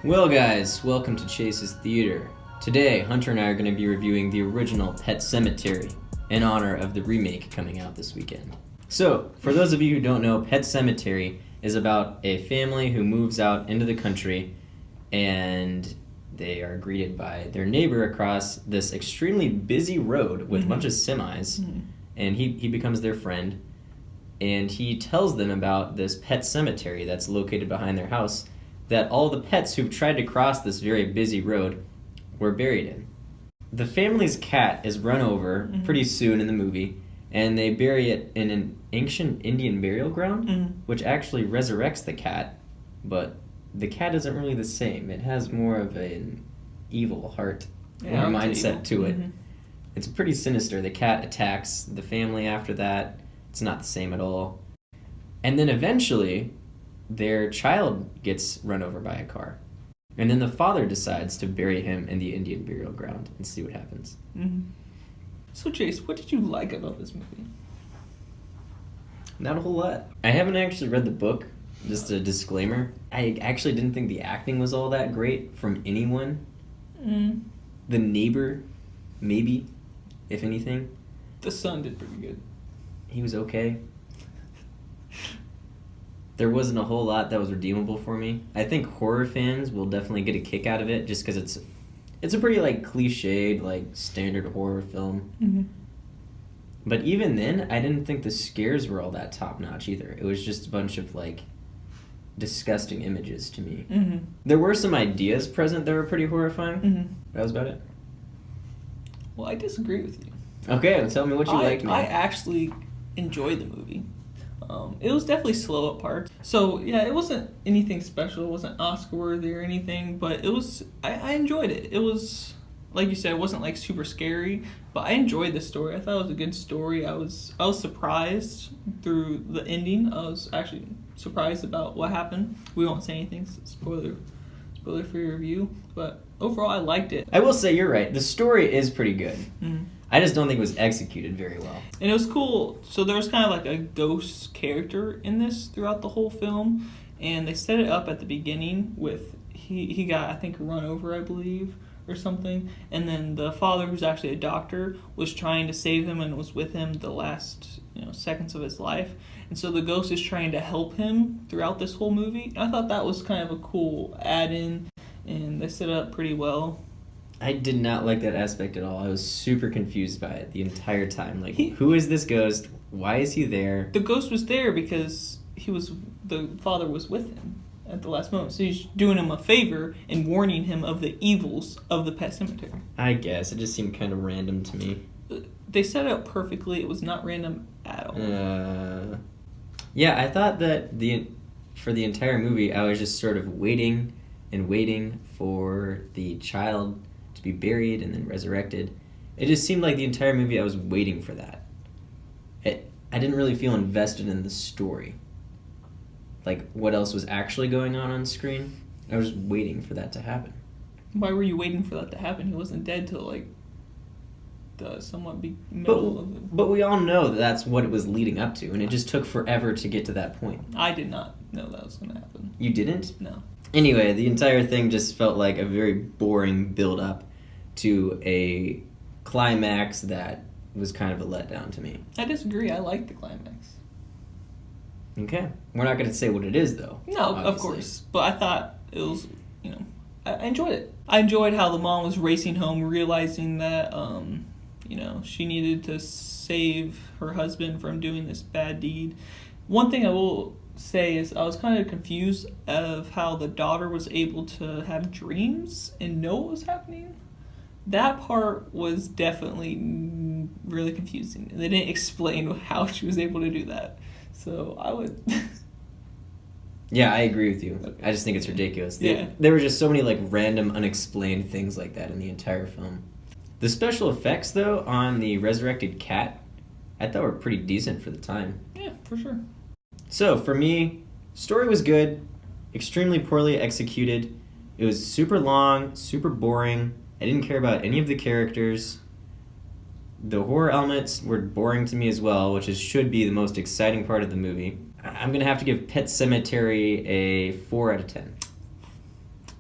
Well guys, welcome to Chase's Theater. Today, Hunter and I are going to be reviewing the original Pet Sematry in honor of the remake coming out this weekend. So, for those of you who don't know, Pet Sematry is about a family who moves out into the country and they are greeted by their neighbor across this extremely busy road with a bunch of semis, and he becomes their friend, and he tells them about this pet cemetery that's located behind their house that all the pets who've tried to cross this very busy road were buried in. The family's cat is run over pretty soon in the movie, and they bury it in an ancient Indian burial ground, which actually resurrects the cat, but the cat isn't really the same. It has more of an evil heart or mindset to it. It's pretty sinister. The cat attacks the family after that. It's not the same at all. And then eventually, their child gets run over by a car. And then the father decides to bury him in the Indian burial ground and see what happens. So, Chase, what did you like about this movie? Not a whole lot. I haven't actually read the book. Just a disclaimer. I actually didn't think the acting was all that great from anyone. The neighbor, maybe, if anything. The son did pretty good. He was okay. There wasn't a whole lot that was redeemable for me. I think horror fans will definitely get a kick out of it just because it's a pretty like cliched, like standard horror film. But even then, I didn't think the scares were all that top notch either. It was just a bunch of like disgusting images to me. There were some ideas present that were pretty horrifying. That was about it. Well, I disagree with you. Okay, well, tell me what you liked, man. I actually enjoyed the movie. It was definitely slow at parts. So, yeah, it wasn't anything special. It wasn't Oscar-worthy or anything, but it was... I enjoyed it. It was, like you said, it wasn't, like, super scary, but I enjoyed the story. I thought it was a good story. I was surprised through the ending. I was actually surprised about what happened. We won't say anything. Spoiler for your review. But overall, I liked it. I will say you're right. The story is pretty good. I just don't think it was executed very well. And it was cool. So there was kind of like a ghost character in this throughout the whole film. And they set it up at the beginning with, he got, I think, run over, I believe, or something. And then the father, who's actually a doctor, was trying to save him and was with him the last seconds of his life. And so the ghost is trying to help him throughout this whole movie. And I thought that was kind of a cool add-in. And they set it up pretty well. I did not like that aspect at all. I was super confused by it the entire time. Like, who is this ghost? Why is he there? The ghost was there because the father was with him at the last moment. So he's doing him a favor and warning him of the evils of the Pet Sematry. I guess. It just seemed kind of random to me. They set it up perfectly. It was not random at all. Yeah, I thought that for the entire movie, I was just sort of waiting and waiting for the child to be buried and then resurrected. It just seemed like the entire movie I was waiting for that. I didn't really feel invested in the story. Like, what else was actually going on screen. I was waiting for that to happen. Why were you waiting for that to happen? He wasn't dead till, like, the somewhat middle of it. But we all know that's what it was leading up to, and it just took forever to get to that point. I did not know that was going to happen. You didn't? No. Anyway, the entire thing just felt like a very boring build-up to a climax that was kind of a letdown to me. I disagree. I like the climax. Okay. We're not going to say what it is, though. No, obviously. Of course. But I thought it was, I enjoyed it. I enjoyed how the mom was racing home, realizing that, she needed to save her husband from doing this bad deed. One thing I will say is I was kind of confused of how the daughter was able to have dreams and know what was happening. That part was definitely really confusing. They didn't explain how she was able to do that. So I would... Yeah, I agree with you. I just think it's ridiculous. There were just so many like random, unexplained things like that in the entire film. The special effects, though, on the resurrected cat, I thought were pretty decent for the time. Yeah, for sure. So, for me, story was good, extremely poorly executed. It was super long, super boring. I didn't care about any of the characters. The horror elements were boring to me as well, which should be the most exciting part of the movie. I'm going to have to give Pet Sematry a 4 out of 10.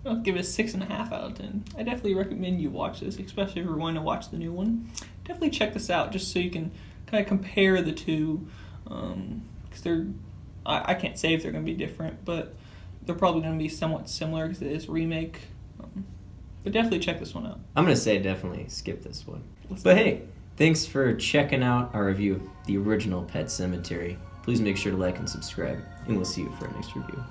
I'll give it a 6.5 out of 10. I definitely recommend you watch this, especially if you're wanting to watch the new one. Definitely check this out just so you can kind of compare the two, because I can't say if they're going to be different, but they're probably going to be somewhat similar because it is remake. But definitely check this one out. I'm going to say definitely skip this one. Let's But do it. hey, thanks for checking out our review of the original Pet Sematary. Please make sure to like and subscribe, and we'll see you for our next review.